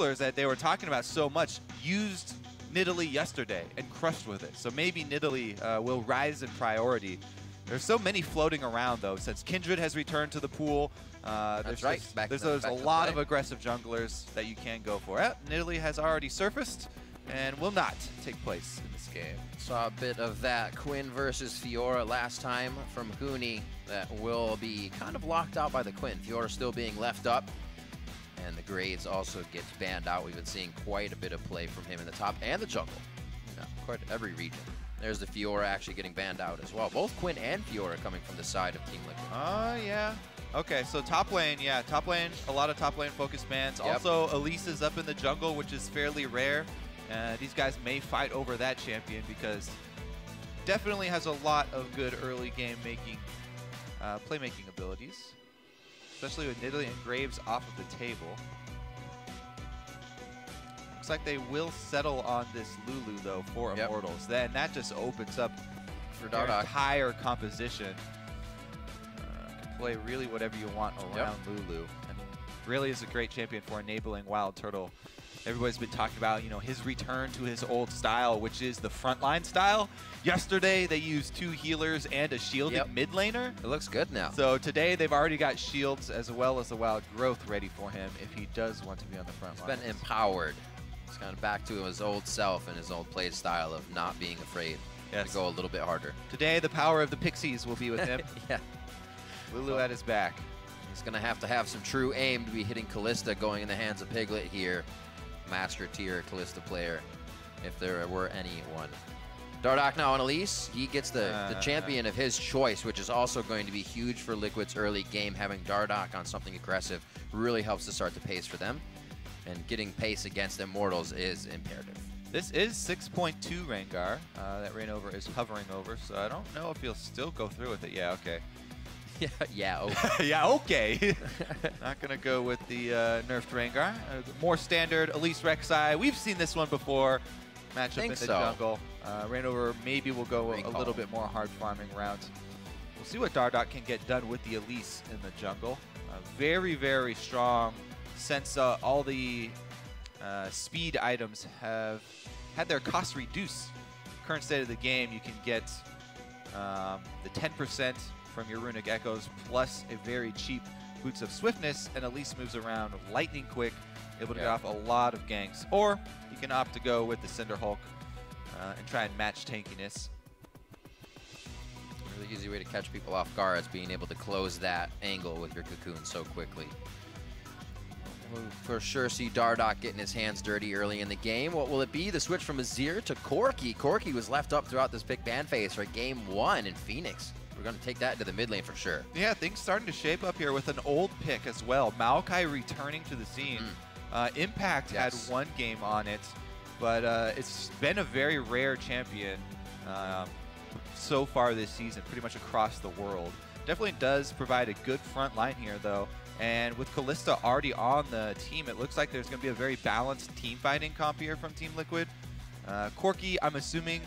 junglers that they were talking about so much used Nidalee yesterday and crushed with it. So maybe Nidalee will rise in priority. There's so many floating around, though, since Kindred has returned to the pool. That's right. There's a lot of aggressive junglers that you can go for. Nidalee has already surfaced and will not take place in this game. Saw a bit of that Quinn versus Fiora last time from Huni that will be kind of locked out by the Quinn. Fiora still being left up, and the Graves also gets banned out. We've been seeing quite a bit of play from him in the top and the jungle. Quite every region. There's the Fiora actually getting banned out as well. Both Quinn and Fiora coming from the side of Team Liquid. Oh, yeah. Okay, so top lane, yeah. Top lane, a lot of top lane focused bans. Yep. Also, Elise is up in the jungle, which is fairly rare. These guys may fight over that champion because definitely has a lot of good early game making, playmaking abilities, especially with Nidalee and Graves off of the table. Looks like they will settle on this Lulu though for Immortals. Then that just opens up for their entire composition. Can play really whatever you want around Lulu, and really is a great champion for enabling Wild Turtle. Everybody's been talking about, you know, his return to his old style, which is the frontline style. Yesterday, they used 2 healers and a shielded mid laner. It looks good now. So today, they've already got shields as well as the wild growth ready for him if he does want to be on the front line. He's been empowered. He's kind of back to his old self and his old play style of not being afraid to go a little bit harder. Today, the power of the Pixies will be with him. Lulu at his back. He's going to have some true aim to be hitting Kalista going in the hands of Piglet here. Master tier Kalista player, if there were anyone. Dardoch now on Elise. He gets the champion of his choice, which is also going to be huge for Liquid's early game. Having Dardoch on something aggressive really helps to start the pace for them. And getting pace against Immortals is imperative. This is 6.2 Rengar that Rainover is hovering over, so I don't know if he'll still go through with it. Yeah, okay. Okay. Yeah, okay. Not going to go with the nerfed Rengar. More standard Elise Rek'Sai. We've seen this one before. Matchup in the jungle. Rainover maybe will go a little bit more hard farming routes. We'll see what Dardoch can get done with the Elise in the jungle. Very, very strong since all the speed items have had their costs reduced. Current state of the game, you can get the 10% from your Runic Echoes, plus a very cheap Boots of Swiftness, and Elise moves around lightning quick, able to get off a lot of ganks. Or you can opt to go with the Cinder Hulk and try and match tankiness. A really easy way to catch people off guard is being able to close that angle with your cocoon so quickly. We'll for sure see Dardoch getting his hands dirty early in the game. What will it be? The switch from Azir to Corki. Corki was left up throughout this big ban phase for game 1 in Phoenix. We're going to take that into the mid lane for sure. Yeah, things starting to shape up here with an old pick as well. Maokai returning to the scene. Impact had 1 game on it, but it's been a very rare champion so far this season, pretty much across the world. Definitely does provide a good front line here, though. And with Kalista already on the team, it looks like there's going to be a very balanced team fighting comp here from Team Liquid. Corki, I'm assuming,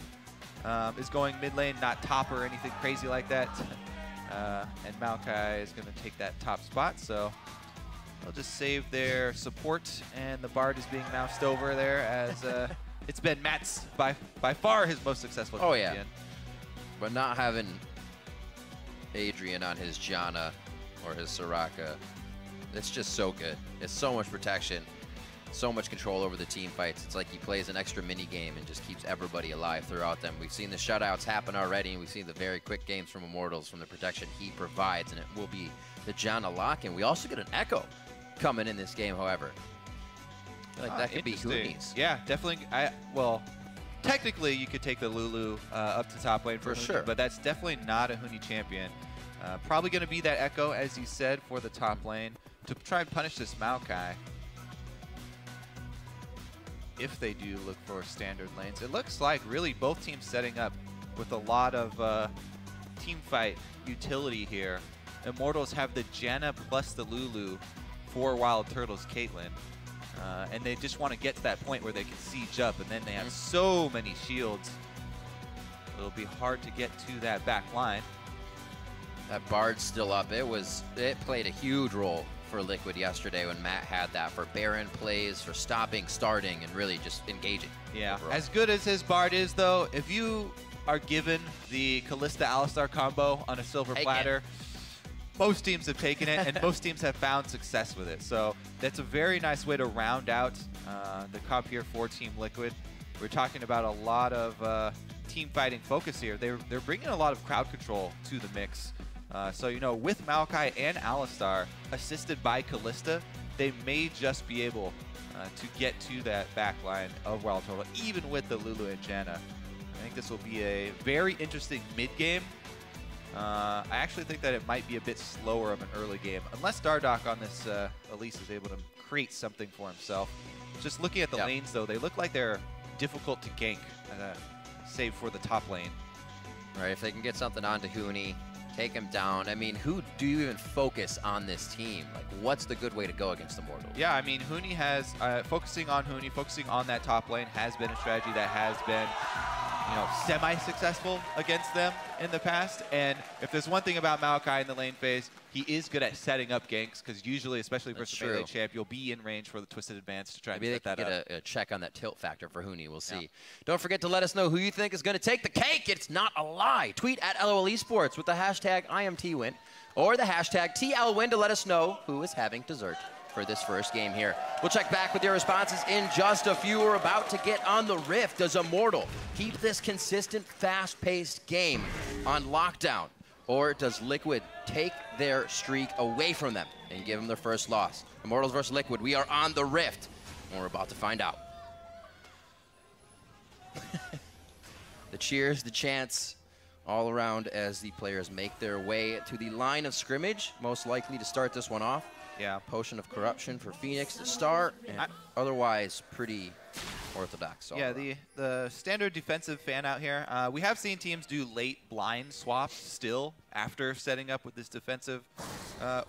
is going mid lane, not top or anything crazy like that. And Maokai is going to take that top spot, so they'll just save their support, and the Bard is being moused over there as it's been Matt's by far his most successful champion. But not having Adrian on his Janna or his Soraka, it's just so good. It's so much protection, so much control over the team fights. It's like he plays an extra mini game and just keeps everybody alive throughout them. We've seen the shutouts happen already, and we've seen the very quick games from Immortals from the protection he provides, and it will be the Janna lock-in. We also get an Echo coming in this game, however. I feel like that could be Huni's. Yeah, definitely. Well, technically you could take the Lulu up to top lane for sure, but that's definitely not a Huni champion. Probably going to be that Echo, as you said, for the top lane to try and punish this Maokai. If they do look for standard lanes, it looks like really both teams setting up with a lot of team fight utility here. Immortals have the Janna plus the Lulu for Wild Turtle's Caitlyn. And they just want to get to that point where they can siege up, and then they have so many shields. It'll be hard to get to that back line. That Bard's still up. It played a huge role for Liquid yesterday when Matt had that for Baron plays, for stopping, starting, and really just engaging. Yeah, overall. As good as his Bard is, though, if you are given the Kalista-Alistar combo on a silver platter, most teams have taken it, and most teams have found success with it. So that's a very nice way to round out the comp here for Team Liquid. We're talking about a lot of team fighting focus here. They're bringing a lot of crowd control to the mix. So, you know, with Maokai and Alistar, assisted by Kalista, they may just be able to get to that back line of Wild Turtle, even with the Lulu and Janna. I think this will be a very interesting mid-game. I actually think that it might be a bit slower of an early game, unless Dardoch on this Elise is able to create something for himself. Just looking at the lanes, though, they look like they're difficult to gank, save for the top lane. Right, if they can get something onto Huni, take him down. I mean, who do you even focus on this team? Like, what's the good way to go against the Immortals? Yeah, I mean, Huni has, focusing on that top lane has been a strategy that has been, you know, semi-successful against them in the past. And if there's one thing about Maokai in the lane phase, he is good at setting up ganks, because usually, especially versus melee champ, you'll be in range for the Twisted Advance to try and set that up. Maybe they can get a check on that tilt factor for Huni. We'll see. Don't forget to let us know who you think is going to take the cake. It's not a lie. Tweet at LOL Esports with the hashtag IMTWin or the hashtag TLWin to let us know who is having dessert for this first game here. We'll check back with your responses in just a few. We're about to get on the Rift. Does Immortal keep this consistent, fast-paced game on lockdown? Or does Liquid take their streak away from them and give them their first loss? Immortals versus Liquid. We are on the Rift, and we're about to find out. The cheers, the chants, all around as the players make their way to the line of scrimmage, most likely to start this one off. Yeah. Potion of Corruption for Phoenix to start, and otherwise pretty orthodox. Yeah, the standard defensive fan out here. We have seen teams do late blind swaps still after setting up with this defensive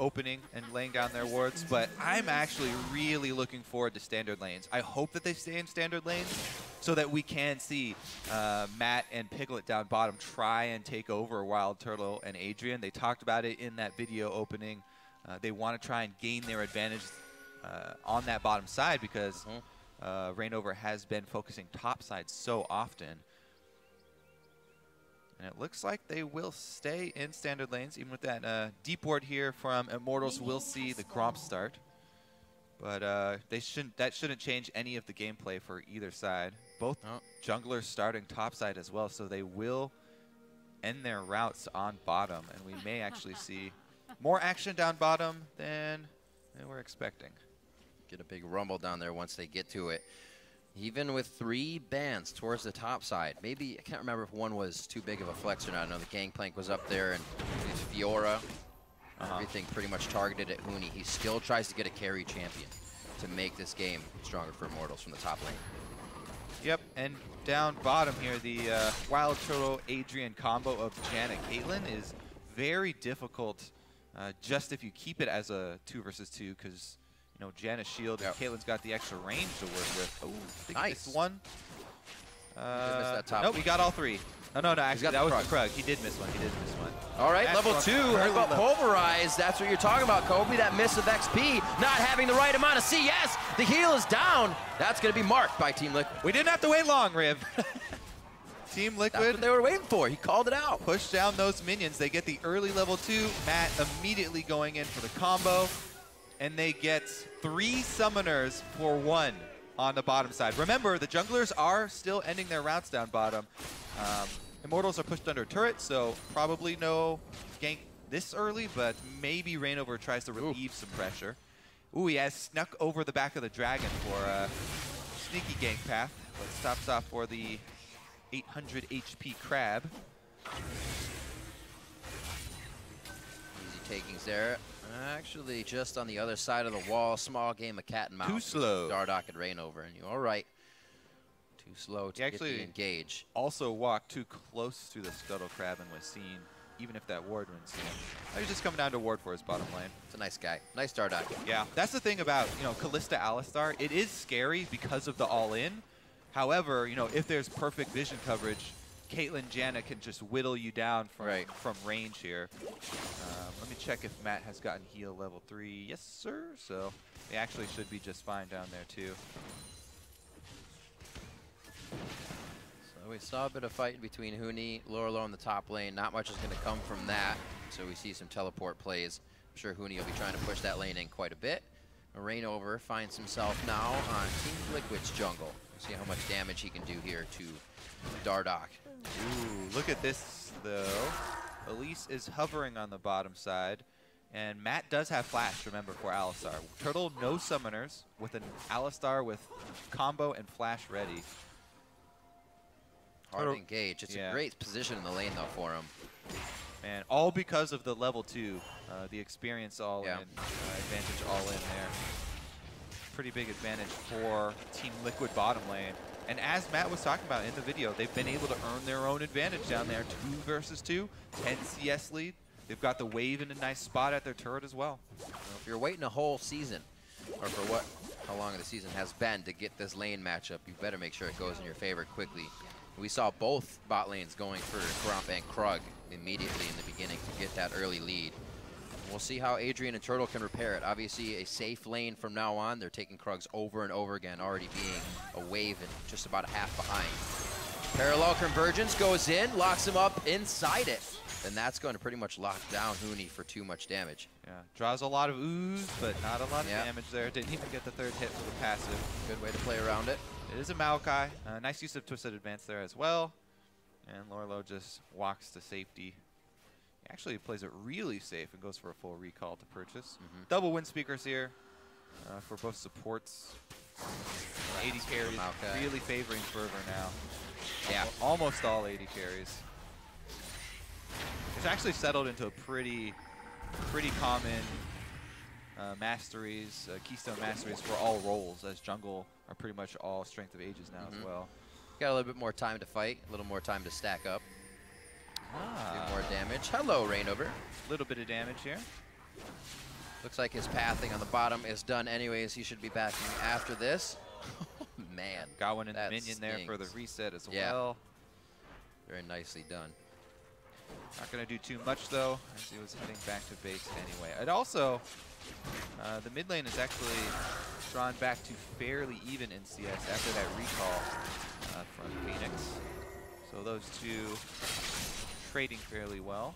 opening and laying down their wards, but I'm actually really looking forward to standard lanes. I hope that they stay in standard lanes so that we can see Matt and Piglet down bottom try and take over Wild Turtle and Adrian. They talked about it in that video opening. They want to try and gain their advantage on that bottom side because Reignover has been focusing top side so often. And it looks like they will stay in standard lanes, even with that deep ward here from Immortals. We'll see the Gromp start. But that shouldn't change any of the gameplay for either side. Both junglers starting top side as well, so they will end their routes on bottom. And we may actually see more action down bottom than we're expecting. Get a big rumble down there once they get to it. Even with 3 bans towards the top side. Maybe, I can't remember if one was too big of a flex or not. I know the Gangplank was up there, and Fiora, everything pretty much targeted at Huni. He still tries to get a carry champion to make this game stronger for Immortals from the top lane. Yep, and down bottom here, the Wild Turtle Adrian combo of Janna Caitlyn is very difficult just if you keep it as a 2 versus 2, because you know, Janna's shield and Caitlin's got the extra range to work with. Oh, I think he missed one. Nope, he got all 3. No, actually, that was the Krug. He did miss one. All right, level 2, headbutt pulverized. That's what you're talking about, Kobe. That miss of XP, not having the right amount of CS. The heal is down. That's going to be marked by Team Liquid. We didn't have to wait long, Riv. Team Liquid. That's what they were waiting for. He called it out. Push down those minions. They get the early level 2. Matt immediately going in for the combo. And they get 3 summoners for 1 on the bottom side. Remember, the junglers are still ending their routes down bottom. Immortals are pushed under turret, so probably no gank this early, but maybe Reignover tries to relieve some pressure. Ooh, he has snuck over the back of the dragon for a sneaky gank path, but stops off for the 800 HP crab. Easy takings there. Actually, just on the other side of the wall, small game of cat and mouse. Too slow. Dardoch and Reignover, and you're all right. Too slow to get the engage. Also walked too close to the Scuttle Crab and was seen, even if that ward wouldn't see him. He's just coming down to ward for his bottom lane. It's a nice guy. Nice Dardoch. Yeah, that's the thing about, you know, Kalista-Alistar. It is scary because of the all-in. However, you know, if there's perfect vision coverage, Caitlyn Janna can just whittle you down Right. from range here. Let me check if Matt has gotten heal level 3. Yes, sir. So they actually should be just fine down there, too. So we saw a bit of fight between Huni, Lorlo in the top lane. Not much is going to come from that. So we see some teleport plays. I'm sure Huni will be trying to push that lane in quite a bit. Reignover finds himself now on Team Liquid's jungle. See how much damage he can do here to Dardoch. Ooh, look at this, though. Elise is hovering on the bottom side. And Matt does have flash, remember, for Alistar. Turtle, no summoners, with an Alistar with combo and flash ready. Hard to engage. It's a great position in the lane, though, for him. And all because of the level 2, the experience all in, advantage all in there. Pretty big advantage for Team Liquid bottom lane. And as Matt was talking about in the video, they've been able to earn their own advantage down there. 2 versus 2, 10 CS lead. They've got the wave in a nice spot at their turret as well. Well, if you're waiting a whole season, or for how long the season has been to get this lane matchup, you better make sure it goes in your favor quickly. We saw both bot lanes going for Grump and Krug immediately in the beginning to get that early lead. We'll see how Adrian and Turtle can repair it. Obviously, a safe lane from now on. They're taking Krugs over and over again, already being a wave and just about a half behind. Parallel Convergence goes in, locks him up inside it. And that's going to pretty much lock down Huni for too much damage. Yeah, draws a lot of ooze, but not a lot of damage there. Didn't even get the 3rd hit for the passive. Good way to play around it. It is a Maokai. Nice use of Twisted Advance there as well. And Lorlo just walks to safety. He actually plays it really safe and goes for a full recall to purchase. Double wind speakers here for both supports. 80 carries, really favoring Fervor now. Yeah, almost all 80 carries. It's actually settled into a pretty common masteries, keystone masteries for all roles, as jungle are pretty much all strength of ages now as well. Got a little bit more time to fight, a little more time to stack up. Do more damage. Hello, Reignover. A little bit of damage here. Looks like his pathing on the bottom is done anyways. He should be backing after this. Oh, man. Got one in the minion there for the reset as well. Very nicely done. Not going to do too much, though, as he was heading back to base anyway. And also, the mid lane is actually drawn back to fairly even in CS after that recall from Phoenix. So those two trading fairly well.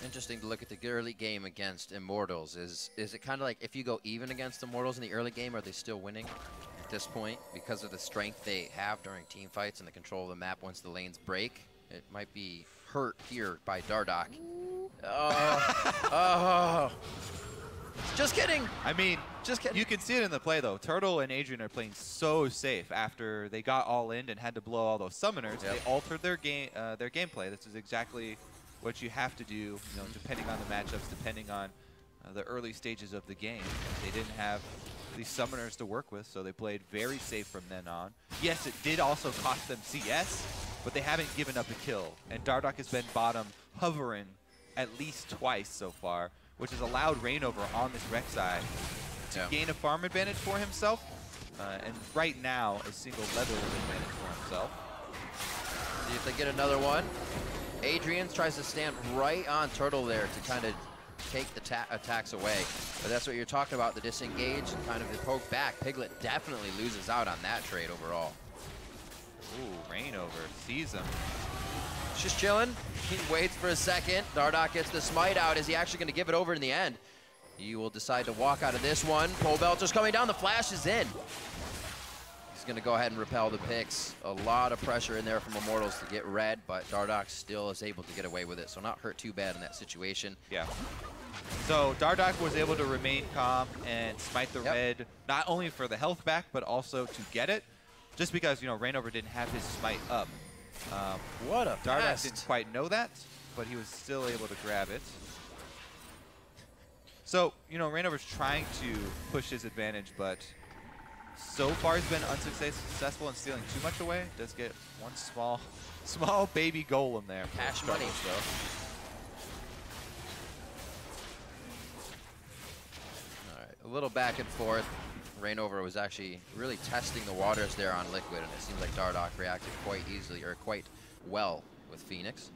Interesting to look at the early game against Immortals. Is it kind of like if you go even against Immortals in the early game, are they still winning at this point because of the strength they have during team fights and the control of the map once the lanes break? It might be hurt here by Dardoch. Oh. Just kidding. I mean, just kidding. You can see it in the play, though. Turtle and Adrian are playing so safe after they got all in and had to blow all those summoners. They altered their gameplay. This is exactly what you have to do, you know, depending on the matchups, depending on the early stages of the game. They didn't have these summoners to work with, so they played very safe from then on. Yes, it did also cost them CS, but they haven't given up a kill. And Dardoch has been bottom hovering at least twice so far, which has allowed Reignover on this Rek'Sai to gain a farm advantage for himself, and right now a single level advantage for himself. See if they get another one. Adrian tries to stand right on Turtle there to kind of take the attacks away. But that's what you're talking about, the disengage and kind of the poke back. Piglet definitely loses out on that trade overall. Ooh, Reignover sees him. Just chilling. He waits for a second. Dardoch gets the smite out. Is he actually going to give it over in the end? He will decide to walk out of this one. Pole belt just coming down. The flash is in. He's going to go ahead and repel the picks. A lot of pressure in there from Immortals to get red, but Dardoch still is able to get away with it, so not hurt too bad in that situation. Yeah. So Dardoch was able to remain calm and smite the red, not only for the health back, but also to get it, just because, you know, Reignover didn't have his smite up. What a Dardoch didn't quite know that, but he was still able to grab it. So, you know, Reignover's trying to push his advantage, but so far he's been unsuccessful in stealing too much away. Does get one small baby golem there. Cash money, though. All right, a little back and forth. Rainover was actually really testing the waters there on Liquid, and it seems like Dardoch reacted quite easily, or quite well with Phoenix.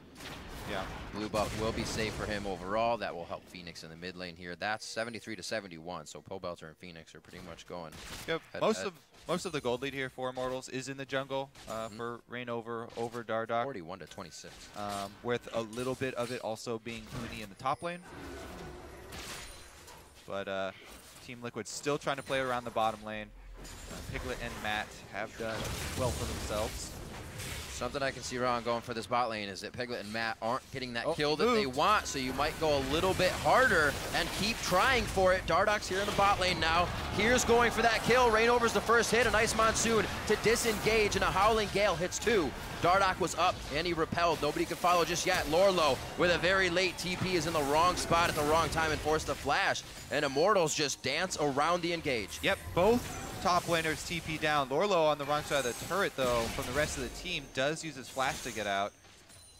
Yeah. Blue buff will be safe for him overall. That will help Phoenix in the mid lane here. That's 73 to 71, so Pobelter and Phoenix are pretty much going. Yep. Most of the gold lead here for Immortals is in the jungle for Rainover over Dardoch. 41 to 26. With a little bit of it also being Huni in the top lane. But Team Liquid still trying to play around the bottom lane. Piglet and Matt have done well for themselves. Something I can see wrong going for this bot lane is that Piglet and Matt aren't getting that kill that they want, so you might go a little bit harder and keep trying for it. Dardoch's here in the bot lane now. Here's going for that kill. Rainover's the first hit. A nice Monsoon to disengage, and a Howling Gale hits two. Dardoch was up, and he repelled. Nobody could follow just yet. Lorlo, with a very late TP, is in the wrong spot at the wrong time and forced the flash. And Immortals just dance around the engage. Yep, both top laners TP down. Lorlo on the wrong side of the turret, though, from the rest of the team, does use his flash to get out.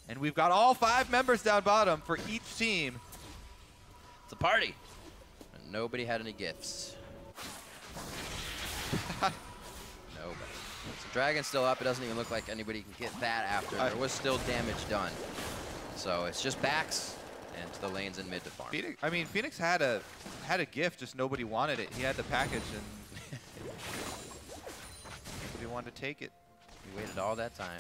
And we've got all 5 members down bottom for each team. It's a party. And nobody had any gifts. Nobody. So Dragon's still up. It doesn't even look like anybody can get that after. There was still damage done. So it's just backs and to the lanes in mid to farm. Phoenix had a gift, just nobody wanted it. He had the package, and nobody wanted to take it. We waited all that time.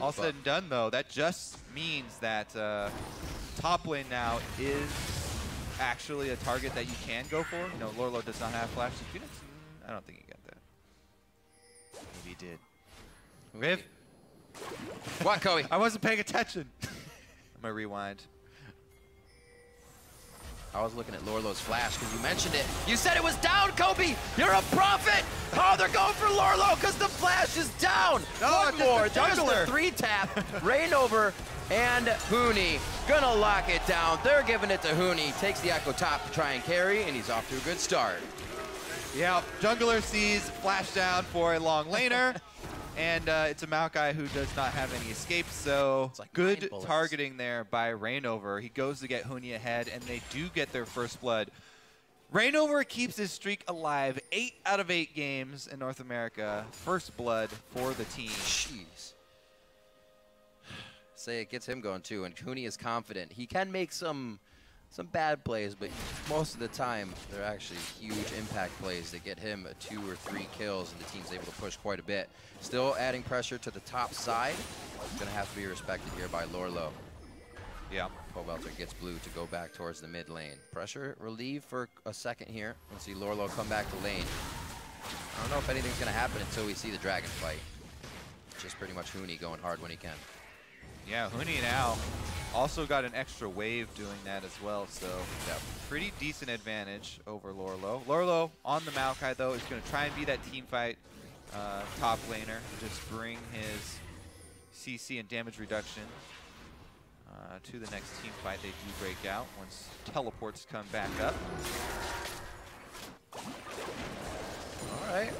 All said and done, though, that just means that top lane now is actually a target that you can go for. You know, Lorlo does not have flash. Phoenix, I don't think he got that. Maybe he did. Riv? What, Kobe? I wasn't paying attention. I'm going to rewind. I was looking at Lorlo's flash because you mentioned it. You said it was down, Kobe! You're a prophet! Oh, they're going for Lorlo because the flash is down! One more, there's the 3-tap. Rainover and Huni gonna lock it down. They're giving it to Huni. Takes the Echo top to try and carry, and he's off to a good start. Yeah, jungler sees flash down for a long laner. And it's a Maokai who does not have any escapes, so like good targeting there by Rainover. He goes to get Huni ahead, and they do get their first blood. Rainover keeps his streak alive. 8 out of 8 games in North America. First blood for the team. Jeez. Say it gets him going too, and Huni is confident. He can make some bad plays, but most of the time they're actually huge impact plays that get him 2 or 3 kills, and the team's able to push quite a bit. Still adding pressure to the top side. It's going to have to be respected here by Lorlo. Yeah. Pobelter gets blue to go back towards the mid lane. Pressure relieved for a second here. We'll see Lorlo come back to lane. I don't know if anything's going to happen until we see the dragon fight. Just pretty much Huni going hard when he can. Yeah, Huni now also got an extra wave doing that as well, so pretty decent advantage over Lorlo. Lorlo on the Maokai, though, is going to try and be that team fight top laner. Just bring his CC and damage reduction to the next team fight. They do break out once teleports come back up. All right.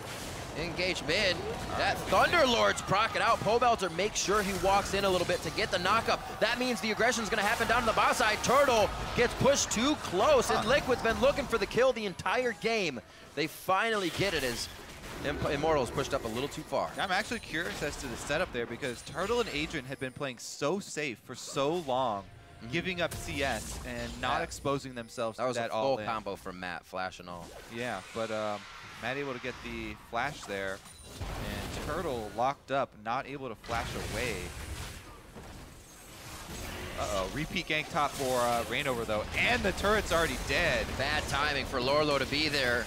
Engage mid. That Thunderlord's proccing out. Pobelter makes sure he walks in a little bit to get the knockup. That means the aggression's going to happen down to the bot side. Turtle gets pushed too close, and Liquid's been looking for the kill the entire game. They finally get it as Immortals pushed up a little too far. I'm actually curious as to the setup there, because Turtle and Adrian had been playing so safe for so long, giving up CS and not exposing themselves to that all-in. That was a full combo from Matt, flash and all. Yeah, but Matt able to get the flash there, and Turtle locked up, not able to flash away. Uh-oh, repeat gank top for Rainover, though, and the turret's already dead. Bad timing for Lorlo to be there.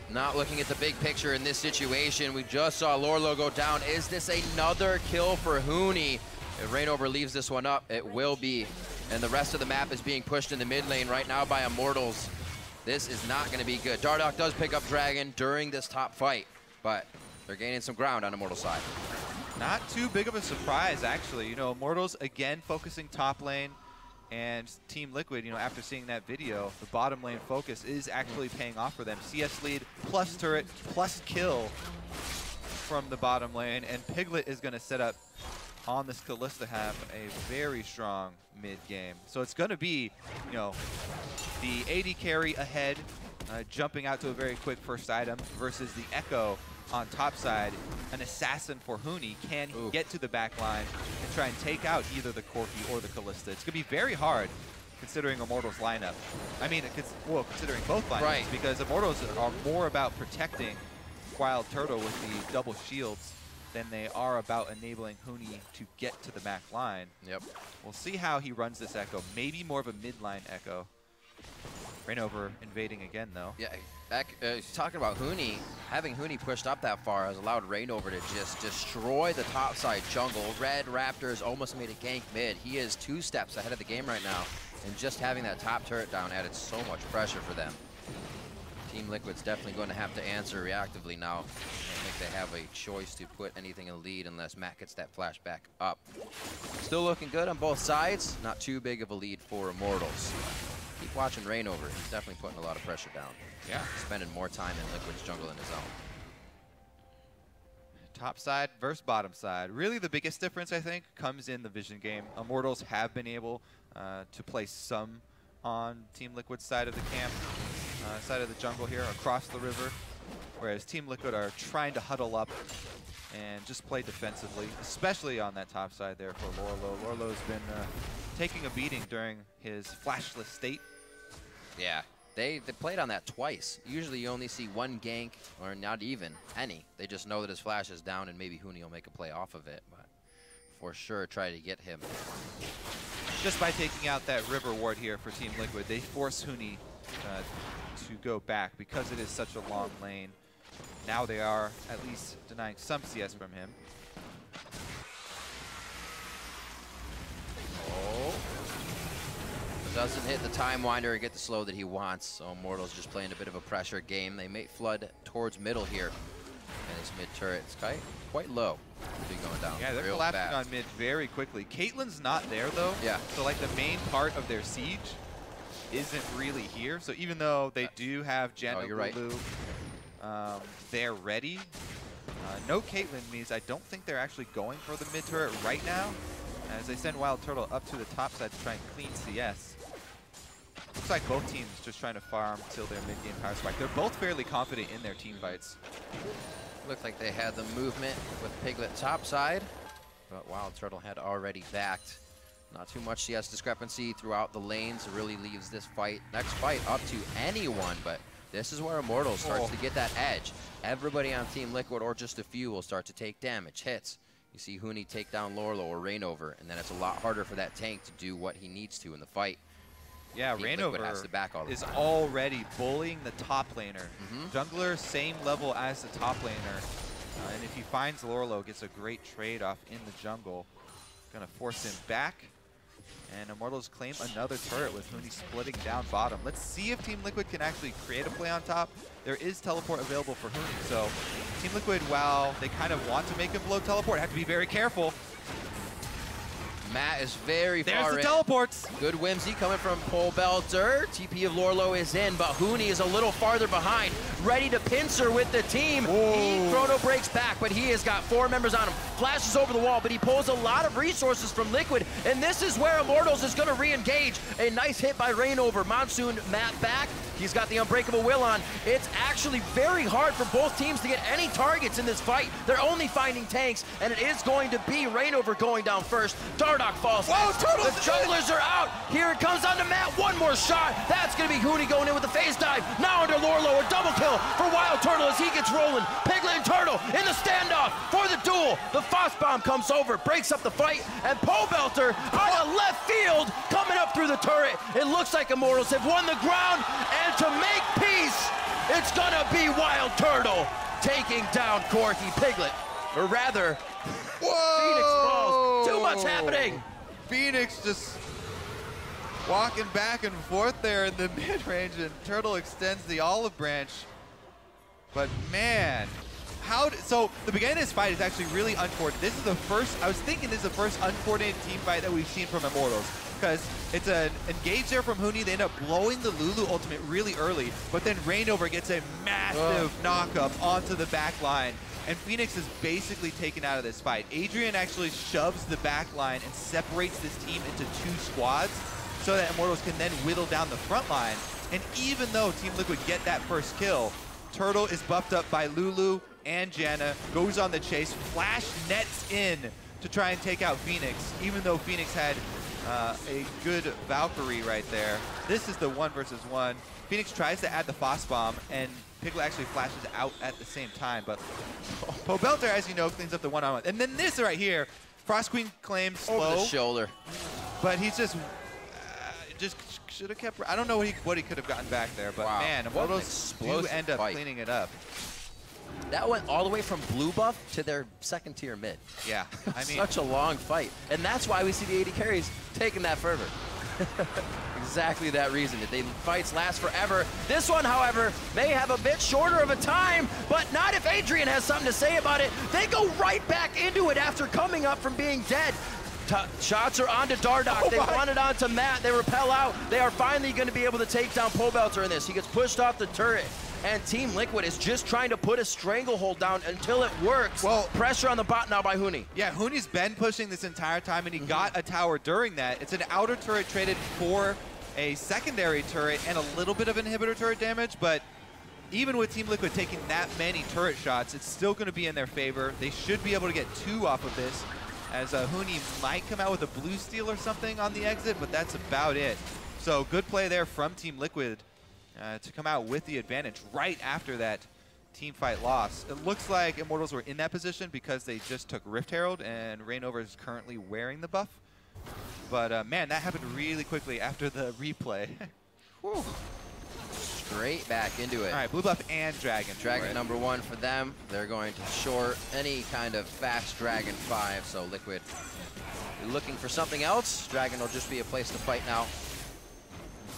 Not looking at the big picture in this situation. We just saw Lorlo go down. Is this another kill for Huni? If Rainover leaves this one up, it will be. And the rest of the map is being pushed in the mid lane right now by Immortals. This is not going to be good. Dardoch does pick up Dragon during this top fight, but they're gaining some ground on Immortals' side. Not too big of a surprise, actually. You know, Immortals, again, focusing top lane. And Team Liquid, you know, after seeing that video, the bottom lane focus is actually paying off for them. CS lead, plus turret, plus kill from the bottom lane. And Piglet is going to set up on this Kalista to have a very strong mid game. So it's going to be, you know, the AD carry ahead jumping out to a very quick first item versus the Echo on top side. An assassin for Huni can get to the back line and try and take out either the Corki or the Kalista. It's going to be very hard considering Immortals lineup. I mean, well, considering both lineups, because Immortals are more about protecting Wild Turtle with the double shields than they are about enabling Huni to get to the back line. Yep. We'll see how he runs this Echo. Maybe more of a mid-line Echo. Rainover invading again, though. Yeah, talking about Huni, having Huni pushed up that far has allowed Rainover to just destroy the topside jungle. Red Raptors almost made a gank mid. He is 2 steps ahead of the game right now, and just having that top turret down added so much pressure for them. Team Liquid's definitely going to have to answer reactively now. I don't think they have a choice to put anything in lead unless Matt gets that flash back up. Still looking good on both sides. Not too big of a lead for Immortals. Keep watching Rainover. He's definitely putting a lot of pressure down. Yeah. Spending more time in Liquid's jungle in his own. Top side versus bottom side. Really the biggest difference, I think, comes in the vision game. Immortals have been able to play some on Team Liquid's side of the camp, side of the jungle here, across the river, whereas Team Liquid are trying to huddle up and just play defensively, especially on that top side there for Lorlo. Lorlo's been taking a beating during his flashless state. Yeah, they played on that twice. Usually you only see 1 gank, or not even any. They just know that his flash is down and maybe Huni will make a play off of it, but for sure try to get him. Just by taking out that river ward here for Team Liquid, they force Huni to go back because it is such a long lane. Now they are at least denying some CS from him. Oh. Doesn't hit the time winder or get the slow that he wants, so Immortals just playing a bit of a pressure game. They may flood towards middle here. And his mid turret is quite low. Be going down. Yeah, they're collapsing on mid very quickly. Caitlyn's not there though. Yeah. So like the main part of their siege isn't really here. So even though they do have Jen and Lulu, they're ready. No Caitlyn means I don't think they're actually going for the mid turret right now, as they send Wild Turtle up to the top side to try and clean CS. Looks like both teams just trying to farm till their mid-game power spike. They're both fairly confident in their team fights. Looked like they had the movement with Piglet topside, but Wild Turtle had already backed. Not too much CS discrepancy throughout the lanes. It really leaves this next fight up to anyone, but this is where Immortals starts to get that edge. Everybody on Team Liquid, or just a few, will start to take damage, hits. You see Huni take down Lorlo or Rainover, and then it's a lot harder for that tank to do what he needs to in the fight. Yeah, Rainover has to back all is already bullying the top laner. Jungler, same level as the top laner. And if he finds Lorlo, gets a great trade off in the jungle. Gonna force him back. And Immortals claim another turret with Huni splitting down bottom. Let's see if Team Liquid can actually create a play on top. There is teleport available for Huni. So Team Liquid, while they kind of want to make him blow teleport, have to be very careful. Matt is very far in. There's the teleports. Good whimsy coming from Pole Belter. TP of Lorlo is in, but Huni is a little farther behind. Ready to pincer with the team. He chrono breaks back, but he has got 4 members on him. Flashes over the wall, but he pulls a lot of resources from Liquid, and this is where Immortals is going to re-engage. A nice hit by Rainover. Monsoon, Matt back. He's got the Unbreakable Will on. It's actually very hard for both teams to get any targets in this fight. They're only finding tanks, and it is going to be Rainover going down first. Dardoch falls. Whoa, the junglers are out. Here it comes onto Matt. One more shot. That's going to be Huni going in with the phase dive. Now under Lorlo, a double kill for Wild Turtle as he gets rolling. Piglet and Turtle in the standoff for the duel. The Frost Bomb comes over, breaks up the fight, and Pole Belter out of left field coming up through the turret. It looks like Immortals have won the ground, and to make peace, it's gonna be Wild Turtle taking down Corki. Piglet, or rather, Phoenix falls. Too much happening. Phoenix just walking back and forth there in the mid-range, and Turtle extends the olive branch. But man, so the beginning of this fight is actually really uncoordinated. This is the first, I was thinking this is the first uncoordinated team fight that we've seen from Immortals, because it's an engage there from Huni. They end up blowing the Lulu ultimate really early, but then Rainover gets a massive knock-up onto the back line, and Phoenix is basically taken out of this fight. Adrian actually shoves the back line and separates this team into 2 squads so that Immortals can then whittle down the front line. And even though Team Liquid get that first kill, Turtle is buffed up by Lulu and Janna, goes on the chase, Flash nets in to try and take out Phoenix, even though Phoenix had a good Valkyrie right there. This is the 1 versus 1. Phoenix tries to add the Phos Bomb, and Piglet actually flashes out at the same time, but Pobelter, as you know, cleans up the one-on-one. And then this right here, Frost Queen claims slow. Over the shoulder. But he's just should have kept. I don't know what he could have gotten back there, but wow, man, Immortals do end up cleaning it up. That went all the way from blue buff to their second tier mid. Yeah, I mean, such a long fight, and that's why we see the AD carries taking that further. Exactly that reason. If the fights last forever. This one, however, may have a bit shorter of a time, but not if Adrian has something to say about it. They go right back into it after coming up from being dead. Shots are onto Dardoch. They want it onto Matt. They repel out. They are finally going to be able to take down Pobelter in this. He gets pushed off the turret, and Team Liquid is just trying to put a stranglehold down until it works. Well, pressure on the bot now by Huni. Yeah, Huni's been pushing this entire time, and he got a tower during that. It's an outer turret traded for a secondary turret and a little bit of inhibitor turret damage, but even with Team Liquid taking that many turret shots, it's still going to be in their favor. They should be able to get 2 off of this, as Huni might come out with a blue steal or something on the exit, but that's about it. So good play there from Team Liquid to come out with the advantage right after that team fight loss. It looks like Immortals were in that position because they just took Rift Herald, and Reignover is currently wearing the buff. But man, that happened really quickly after the replay. Whew. Straight back into it. All right, blue buff and dragon. Dragon number 1 for them. They're going to short any kind of fast dragon 5, so Liquid looking for something else. Dragon will just be a place to fight now.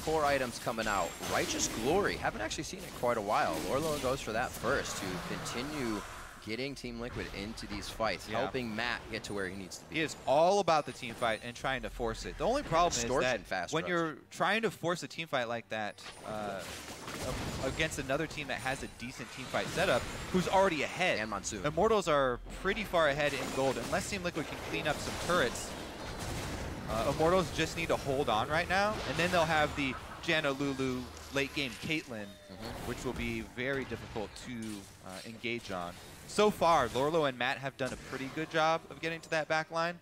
4 items coming out. Righteous Glory. Haven't actually seen it quite a while. Lorlo goes for that first to continue getting Team Liquid into these fights, helping Matt get to where he needs to be. He is all about the team fight and trying to force it. The only problem is that when you're trying to force a team fight like that against another team that has a decent team fight setup, who's already ahead. And Monsoon. Immortals are pretty far ahead in gold. Unless Team Liquid can clean up some turrets, Immortals just need to hold on right now, and then they'll have the Janna, Lulu, late game Caitlyn, which will be very difficult to engage on. So far, Lorlo and Matt have done a pretty good job of getting to that back line,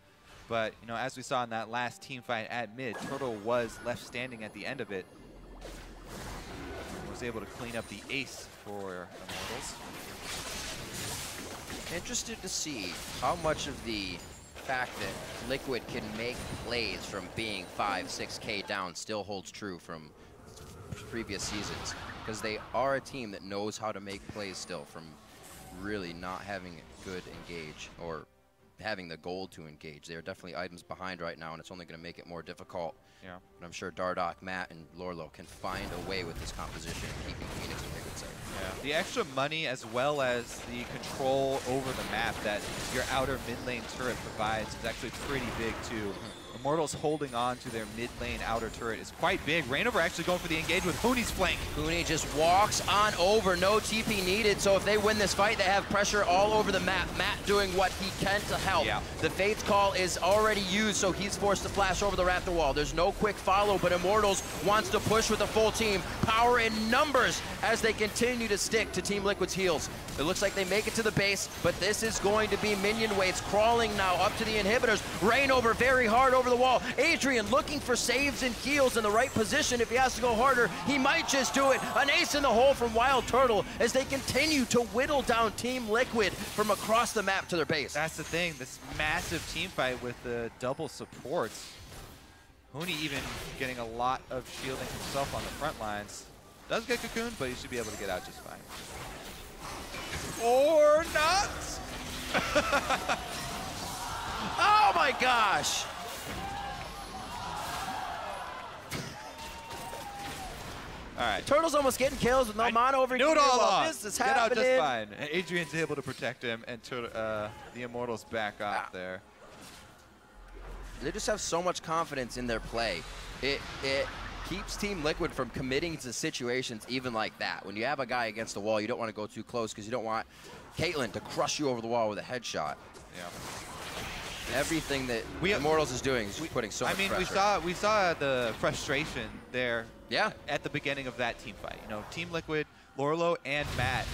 but you know, as we saw in that last team fight at mid, Turtle was left standing at the end of it. Was able to clean up the ace for Immortals. Interested to see how much of the fact that Liquid can make plays from being 5-6K down still holds true from previous seasons, because they are a team that knows how to make plays still from really not having a good engage or having the gold to engage. They are definitely items behind right now, and it's only going to make it more difficult. Yeah. But I'm sure Dardoch, Matt, and Lorlo can find a way with this composition, keeping Phoenix to pick its side. Yeah. The extra money as well as the control over the map that your outer mid lane turret provides is actually pretty big too. Immortals holding on to their mid lane outer turret is quite big. Reignover actually going for the engage with Huni's flank. Huni just walks on over, no TP needed, so if they win this fight, they have pressure all over the map. Matt doing what he can to help. Yeah. The Faith Call is already used, so he's forced to flash over the Raptor wall. There's no quick follow, but Immortals wants to push with the full team. Power in numbers as they continue to stick to Team Liquid's heels. It looks like they make it to the base, but this is going to be minion waves crawling now up to the inhibitors. Reignover very hard over the wall. Adrian looking for saves and heals in the right position. If he has to go harder, he might just do it. An ace in the hole from Wild Turtle as they continue to whittle down Team Liquid from across the map to their base. That's the thing, this massive team fight with the double supports. Huni even getting a lot of shielding himself on the front lines. Does get cocooned, but he should be able to get out just fine. Or not! Oh my gosh! All right. Turtle's almost getting kills with no mana over here. This is happening. Get out just fine. Adrian's able to protect him, and the Immortals back off there. They just have so much confidence in their play. It keeps Team Liquid from committing to situations even like that. When you have a guy against the wall, you don't want to go too close because you don't want Caitlyn to crush you over the wall with a headshot. Yeah. Everything that Immortals is doing is putting so much pressure. we saw the frustration there. Yeah. At the beginning of that team fight, you know, Team Liquid, Lorlo, and Matt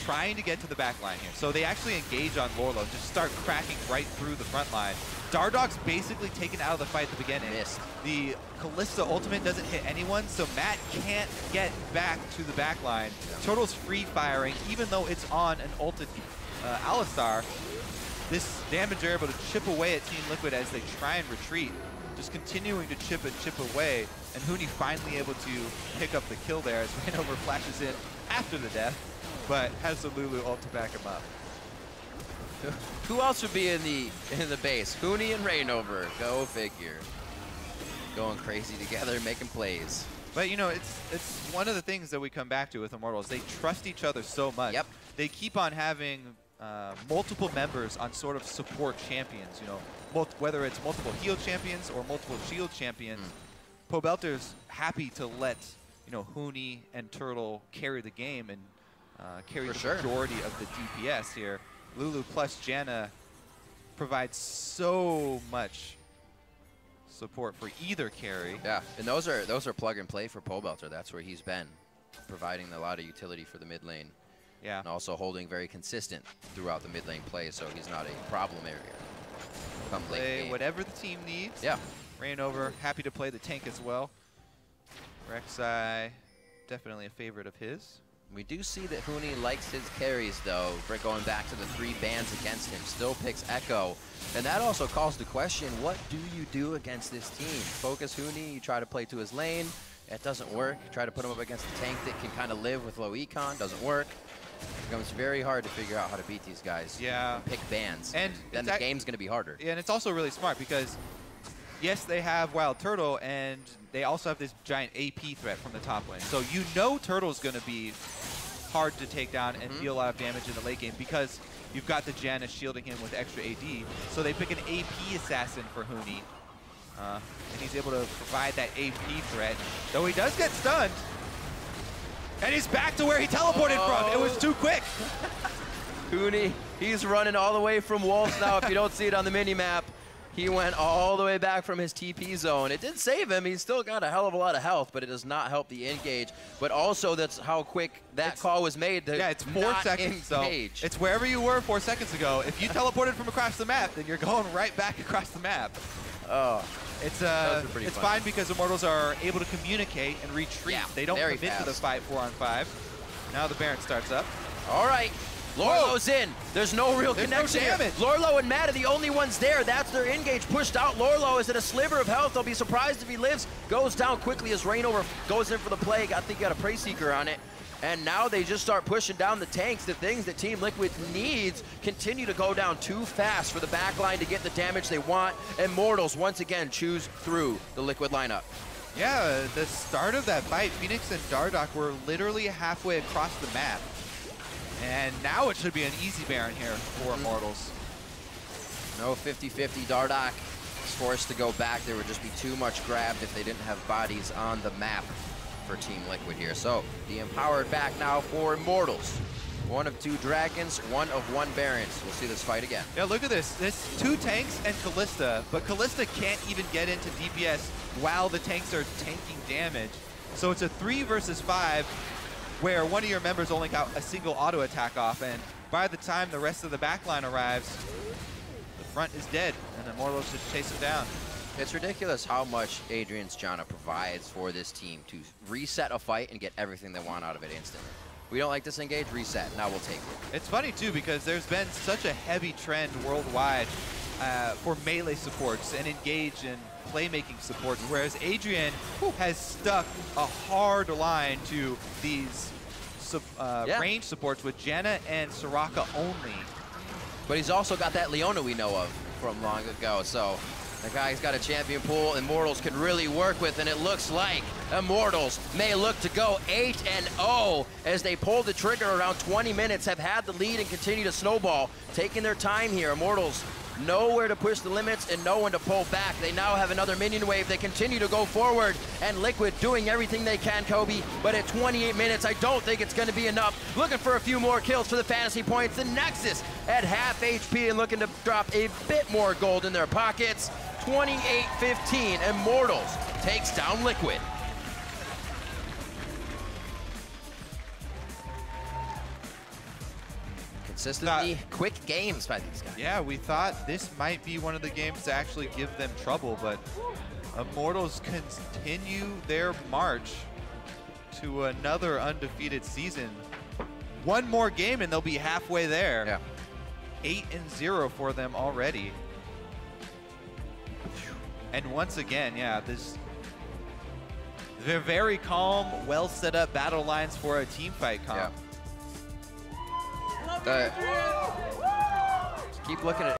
trying to get to the back line here. So they actually engage on Lorlo, just start cracking right through the front line. Dardog's basically taken out of the fight at the beginning. Missed. The Kalista ultimate doesn't hit anyone, so Matt can't get back to the back line. Yeah. Turtle's free firing, even though it's on an ulted Alistar. This damage they're able to chip away at Team Liquid as they try and retreat, just continuing to chip away, and Huni finally able to pick up the kill there as Rainover flashes in after the death, but has the Lulu ult to back him up. Who else would be in the base? Huni and Rainover, go figure. Going crazy together, making plays. But you know, it's one of the things that we come back to with Immortals. They trust each other so much. Yep. They keep on having multiple members on sort of support champions, you know, whether it's multiple heal champions or multiple shield champions. Pobelter's happy to let, you know, Huni and Turtle carry the game and carry the majority of the DPS here. Lulu plus Janna provides so much support for either carry. Yeah, and those are plug and play for Pobelter. That's where he's been, providing a lot of utility for the mid lane. Yeah. And also holding very consistent throughout the mid lane play, so he's not a problem area. Come late game. Whatever the team needs. Yeah. Rainover, happy to play the tank as well. Rek'Sai, definitely a favorite of his. We do see that Huni likes his carries, though. We're going back to the 3 bans against him. Still picks Echo. And that also calls the question, what do you do against this team? Focus Huni, you try to play to his lane. It doesn't work. You try to put him up against a tank that can kind of live with low econ. Doesn't work. It becomes very hard to figure out how to beat these guys. Yeah. Pick bans. And then the game's going to be harder. Yeah, and it's also really smart because, yes, they have Wild Turtle, and they also have this giant AP threat from the top lane. So you know Turtle's going to be hard to take down and deal a lot of damage in the late game because you've got the Janna shielding him with extra AD. So they pick an AP assassin for Huni. And he's able to provide that AP threat, though he does get stunned. And he's back to where he teleported from. It was too quick. Huni, he's running all the way from Wolves now. If you don't see it on the mini-map, he went all the way back from his TP zone. It did save him. He's still got a hell of a lot of health, but it does not help the engage. But also, that's how quick that call was made. Yeah, it's 4 seconds. So it's wherever you were 4 seconds ago. If you teleported from across the map, then you're going right back across the map. Oh. It's fine because Immortals are able to communicate and retreat. Yeah, they don't commit to the fight 4-on-5. Now the Baron starts up. All right. Lorlo's in. There's no real connection no damage. Lorlo and Matt are the only ones there. That's their engage pushed out. Lorlo is at a sliver of health. They'll be surprised if he lives. Goes down quickly as Rainover goes in for the plague. I think he got a Prey Seeker on it. And now they just start pushing down the tanks. The things that Team Liquid needs continue to go down too fast for the backline to get the damage they want. Immortals once again choose through the Liquid lineup. Yeah, the start of that fight, Phoenix and Dardog were literally halfway across the map. And now it should be an easy Baron here for Immortals. No 50-50. Dardog is forced to go back. There would just be too much grabbed if they didn't have bodies on the map for Team Liquid here. So the empowered back now for Immortals. 1 of 2 dragons, 1 of 1 barons. We'll see this fight again. Yeah, look at this. This 2 tanks and Kalista, but Kalista can't even get into DPS while the tanks are tanking damage. So it's a 3 versus 5 where one of your members only got a single auto attack off, and by the time the rest of the backline arrives, the front is dead, and Immortals just chase it down. It's ridiculous how much Adrian's Janna provides for this team to reset a fight and get everything they want out of it instantly. We don't like this engage, reset, now we'll take it. It's funny too because there's been such a heavy trend worldwide for melee supports and engage and playmaking supports, whereas Adrian has stuck a hard line to these range supports with Janna and Soraka only. But he's also got that Leona we know of from long ago, so the guy's got a champion pool Immortals can really work with, and it looks like Immortals may look to go 8-0 as they pull the trigger around 20 minutes, have had the lead and continue to snowball, taking their time here. Immortals nowhere to push the limits and no one to pull back. They now have another minion wave. They continue to go forward, and Liquid doing everything they can, Kobe. But at 28 minutes, I don't think it's going to be enough. Looking for a few more kills for the fantasy points. The Nexus at half HP and looking to drop a bit more gold in their pockets. 28-15, Immortals takes down Liquid. Consistently quick games by these guys. Yeah, we thought this might be one of the games to actually give them trouble, but Immortals continue their march to another undefeated season. One more game and they'll be halfway there. Yeah. 8-0 for them already. And once again, yeah, they're very calm, well set up battle lines for a team fight comp. Yeah. Keep looking at